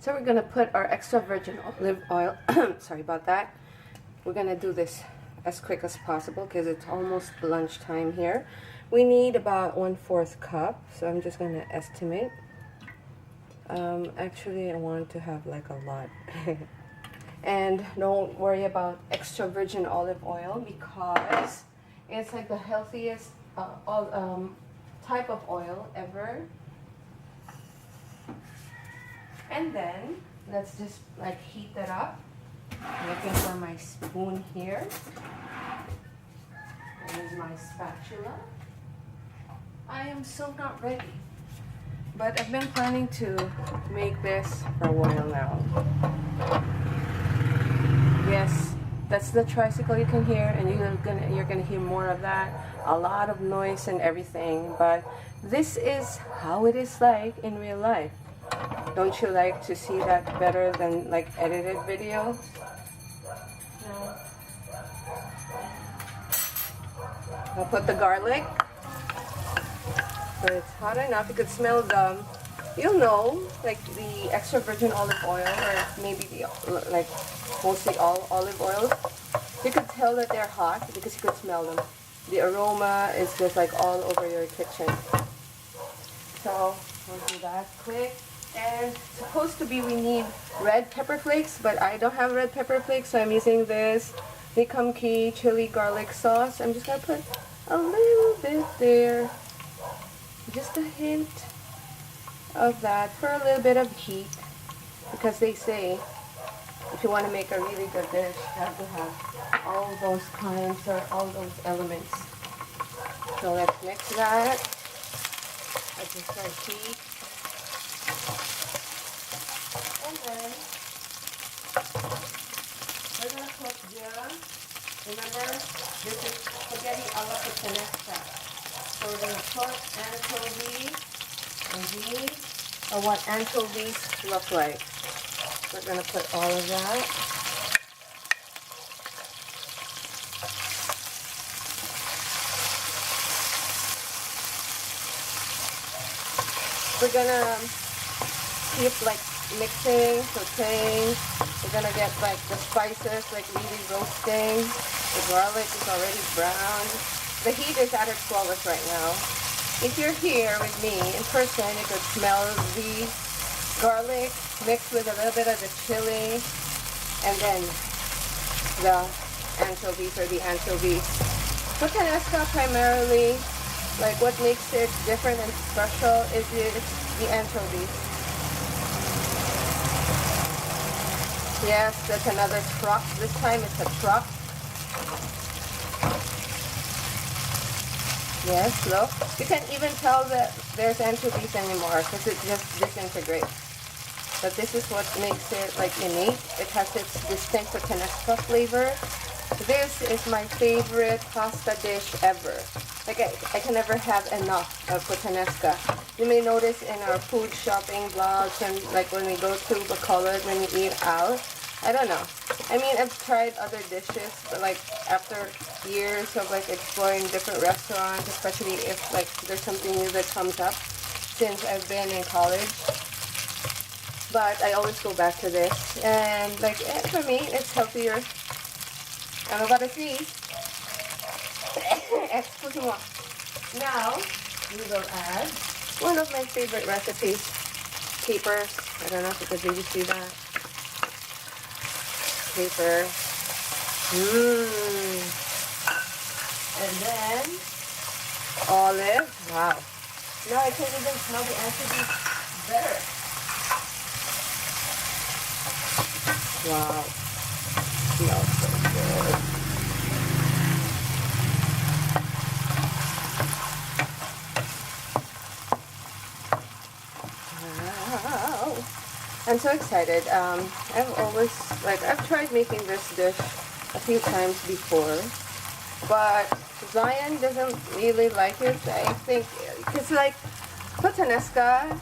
So we're gonna put our extra virgin olive oil. Sorry about that. We're gonna do this as quick as possible because it's almost lunchtime here. We need about 1/4 cup, so I'm just gonna estimate. Actually, I want to have like a lot. And don't worry about extra virgin olive oil because it's like the healthiest type of oil ever. And then let's just like heat that up. I'm looking for my spoon here. There's my spatula. I am so not ready. But I've been planning to make this for a while now. Yes, that's the tricycle you can hear, and you're gonna hear more of that. A lot of noise and everything, but this is how it is like in real life. Don't you like to see that better than like edited videos? No. I'll put the garlic. So it's hot enough. You could smell the, you'll know, like the extra virgin olive oil, or maybe the like mostly all olive oils. You could tell that they're hot because you could smell them. The aroma is just like all over your kitchen. So we'll do that quick. And supposed to be we need red pepper flakes, but I don't have red pepper flakes, so I'm using this Nikamki chili garlic sauce. I'm just gonna put a little bit there, just a hint of that for a little bit of heat, because they say if you want to make a really good dish, you have to have all those kinds or all those elements. So let's mix that. Adjust our heat. And then we're going to put here, remember, this is spaghetti alla puttanesca. So we're going to put anchovies, and these are what anchovies look like. We're going to put all of that. We're going to keep like mixing, sauteing. We're gonna get like the spices like really roasting. The garlic is already browned. The heat is at its lowest right now. If you're here with me in person, you could smell the garlic mixed with a little bit of the chili, and then the anchovies or the anchovies. Puttanesca primarily, like what makes it different and special is the anchovies. Yes, that's another truck. This time it's a truck. Yes, look. You can't even tell that there's anchovies anymore because it just disintegrates. But this is what makes it like innate. It has its distinct puttanesca flavor. This is my favorite pasta dish ever. Like I can never have enough of puttanesca. You may notice in our food shopping vlogs and like when we go to Bacolod, when we eat out, I don't know. I mean, I've tried other dishes, but like after years of like exploring different restaurants, especially if like there's something new that comes up since I've been in college. But I always go back to this, and like for me, it's healthier. I'm about to see. Excuse-moi. Now we will add one of my favorite recipes, capers. I don't know if you could really see that. Caper. And then olive. Wow. Now I can even smell the anchovies better. Wow. Smells so good. Wow. I'm so excited. I've tried making this dish a few times before, but Zion doesn't really like it. I think it's like puttanesca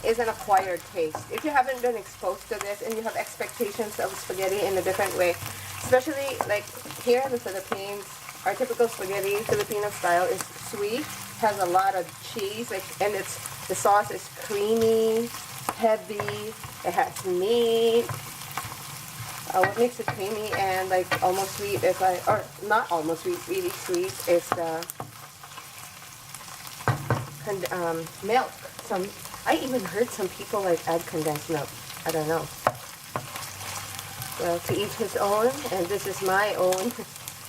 is an acquired taste. If you haven't been exposed to this and you have expectations of spaghetti in a different way, especially like here in the Philippines, our typical spaghetti, Filipino style, is sweet, has a lot of cheese, like, and the sauce is creamy, heavy. It has meat. What makes it creamy and like almost sweet is or not almost sweet, really sweet is the milk. I even heard some people like add condensed milk. I don't know. Well, to each his own, and this is my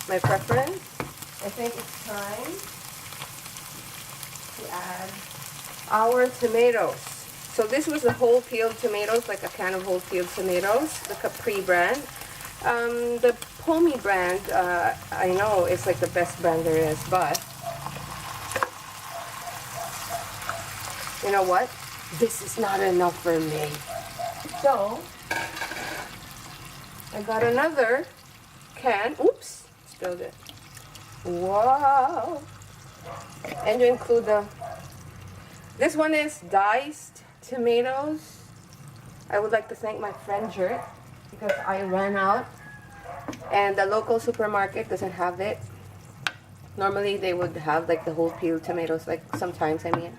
my preference. I think it's time to add our tomatoes. So this was the whole peeled tomatoes, like a can of whole peeled tomatoes, the Capri brand. The Pomi brand, I know it's like the best brand there is, but you know what? This is not enough for me. So I got another can. Oops, spilled it. Wow. And you include this one is diced tomatoes. I would like to thank my friend Jert because I ran out and the local supermarket doesn't have it. Normally they would have like the whole peeled tomatoes, like sometimes I mean,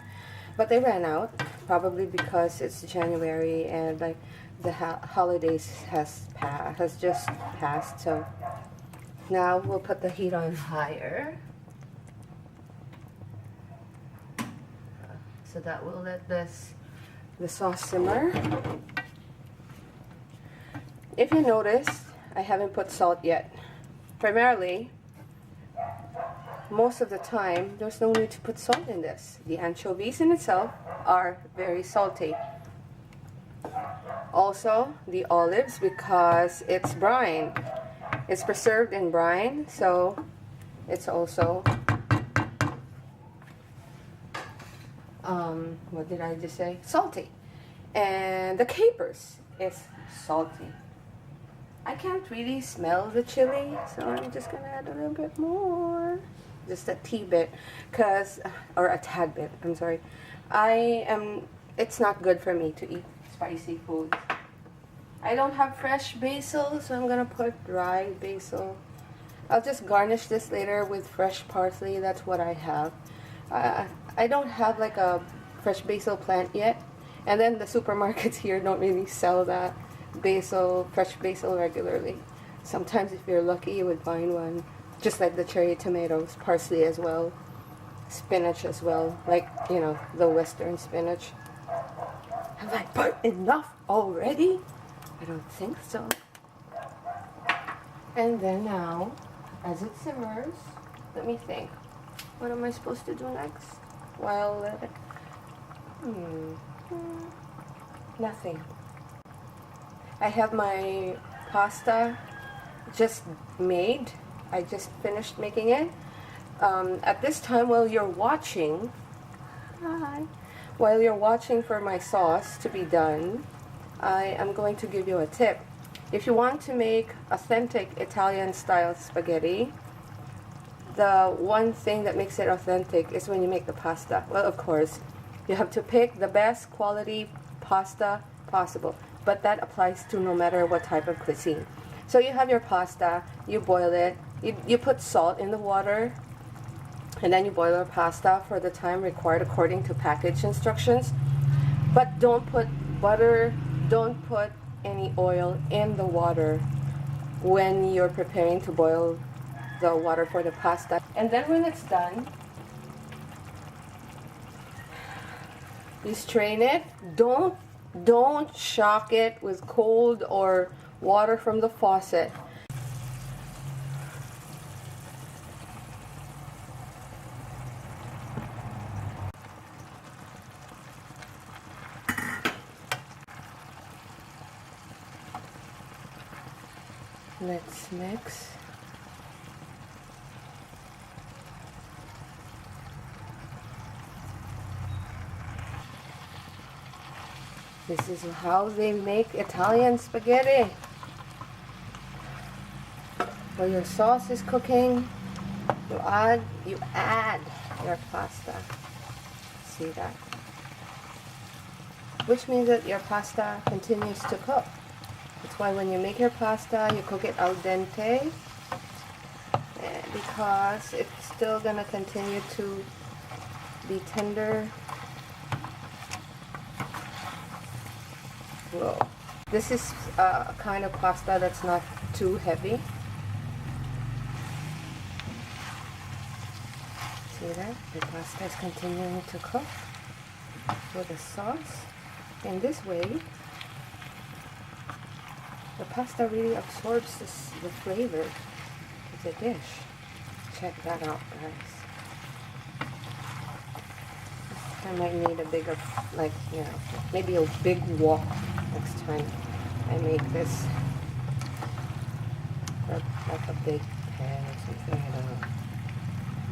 but they ran out probably because it's January and like the holidays has just passed. So now we'll put the heat on higher. So that will let the sauce simmer. If you notice, I haven't put salt yet. Primarily, most of the time, there's no need to put salt in this. The anchovies in itself are very salty. Also, the olives, because it's brine. It's preserved in brine, so it's also what did I just say? Salty. And the capers is salty. I can't really smell the chili, so I'm just gonna add a little bit more. Just a bit, or a tad bit, I'm sorry. It's not good for me to eat spicy food. I don't have fresh basil, so I'm gonna put dry basil. I'll just garnish this later with fresh parsley, that's what I have. I don't have like a fresh basil plant yet, and then the supermarkets here don't really sell that fresh basil regularly. Sometimes if you're lucky you would find one, just like the cherry tomatoes, parsley as well, spinach as well, like, you know, the western spinach. Have I put enough already? I don't think so. And then now, as it simmers, let me think. What am I supposed to do next? While nothing. I have my pasta just made. I just finished making it. At this time, while you're watching, while you're watching for my sauce to be done, I am going to give you a tip. If you want to make authentic Italian style spaghetti, the one thing that makes it authentic is when you make the pasta. Well, of course, you have to pick the best quality pasta possible, but that applies to no matter what type of cuisine. So you have your pasta, you boil it, you put salt in the water, and then you boil your pasta for the time required according to package instructions. But don't put butter, don't put any oil in the water when you're preparing to boil the water for the pasta. And then when it's done, you strain it. Don't shock it with cold or water from the faucet. Let's mix. This is how they make Italian spaghetti. While your sauce is cooking, you add your pasta. See that? Which means that your pasta continues to cook. That's why when you make your pasta, you cook it al dente, because it's still gonna continue to be tender. Whoa. This is a kind of pasta that's not too heavy. See that? The pasta is continuing to cook with the sauce. And this way, the pasta really absorbs the flavor of the dish. Check that out, guys. I might need a bigger, like, you know, maybe a big wok next time I make this. Or like a big pan or something, I don't know.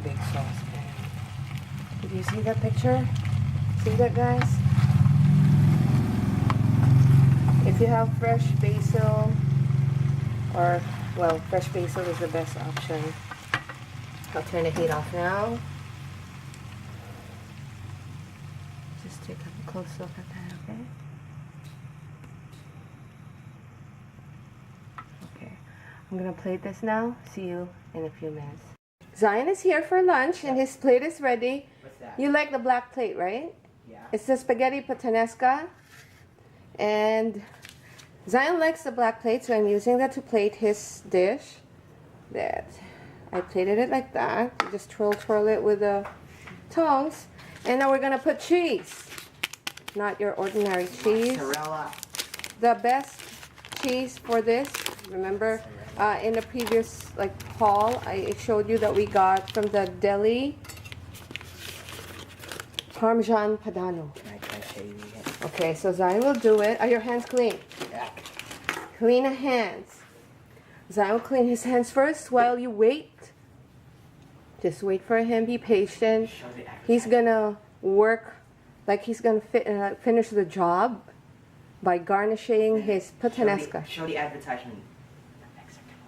Big saucepan. Did you see that picture? See that, guys? If you have fresh basil, or, well, fresh basil is the best option. I'll turn the heat off now. Just take a close look at that, okay? Okay, I'm gonna plate this now. See you in a few minutes. Zion is here for lunch and his plate is ready. What's that? You like the black plate, right? Yeah. It's the spaghetti puttanesca. And Zion likes the black plate, so I'm using that to plate his dish. That I plated it like that. You just twirl it with the tongs. And now we're gonna put cheese. Not your ordinary cheese. Mozzarella. The best cheese for this, remember in the previous haul, I showed you that we got from the deli Parmesan Padano. Can I show you again? Okay, so Zion will do it. Are your hands clean? Yeah. Clean the hands. Zion will clean his hands first while you wait. Just wait for him. Be patient. He's gonna work like he's gonna finish the job by garnishing his puttanesca. Show the advertisement. The Mexican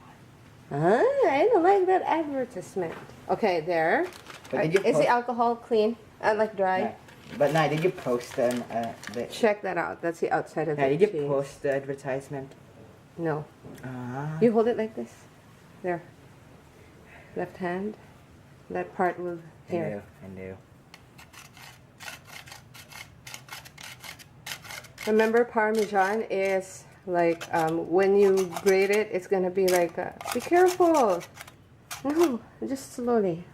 one. I don't like that advertisement. Okay, there. But did you Is the post- alcohol clean? Like dry? Yeah. But now, did you post the Check that out. That's the outside of yeah, the did cheese. you post the advertisement? No. Ah. You hold it like this. There. Left hand. That part will here. I do. Remember, Parmesan is like when you grate it, it's gonna be like be careful. No, just slowly.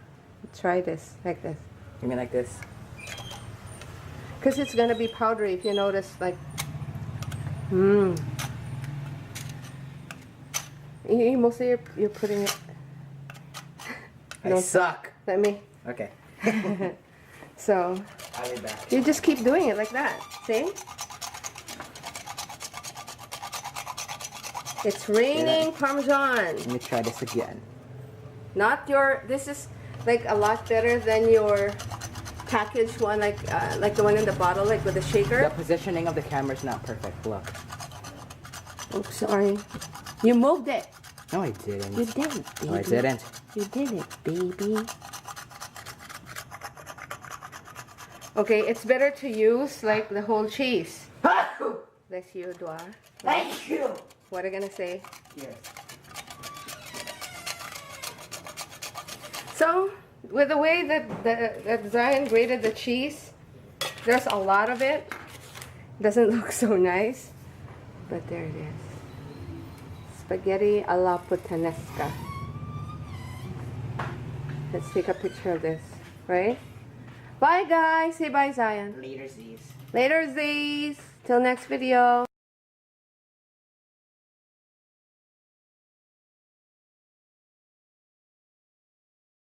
Try this like this. You mean like this? Because it's gonna be powdery. If you notice, like, mostly you're putting it. I suck. Let me. Okay. So I'll be back. you just keep doing it like that. See? It's raining Parmesan. Let me try this again. Not your. This is like a lot better than your packaged one, like the one in the bottle, like with the shaker. The positioning of the camera is not perfect. Look. Oops, sorry. You moved it. No, I didn't. You didn't, baby. No, I didn't. You didn't, baby. Okay, it's better to use like the whole cheese. Bless you, Dwar. Thank you. What are you gonna say? Yes. So, with the way that Zion grated the cheese, there's a lot of it. Doesn't look so nice, but there it is. Spaghetti alla puttanesca. Let's take a picture of this, right? Bye, guys. Say bye, Zion. Later, Z's. Later, Z's. Till next video.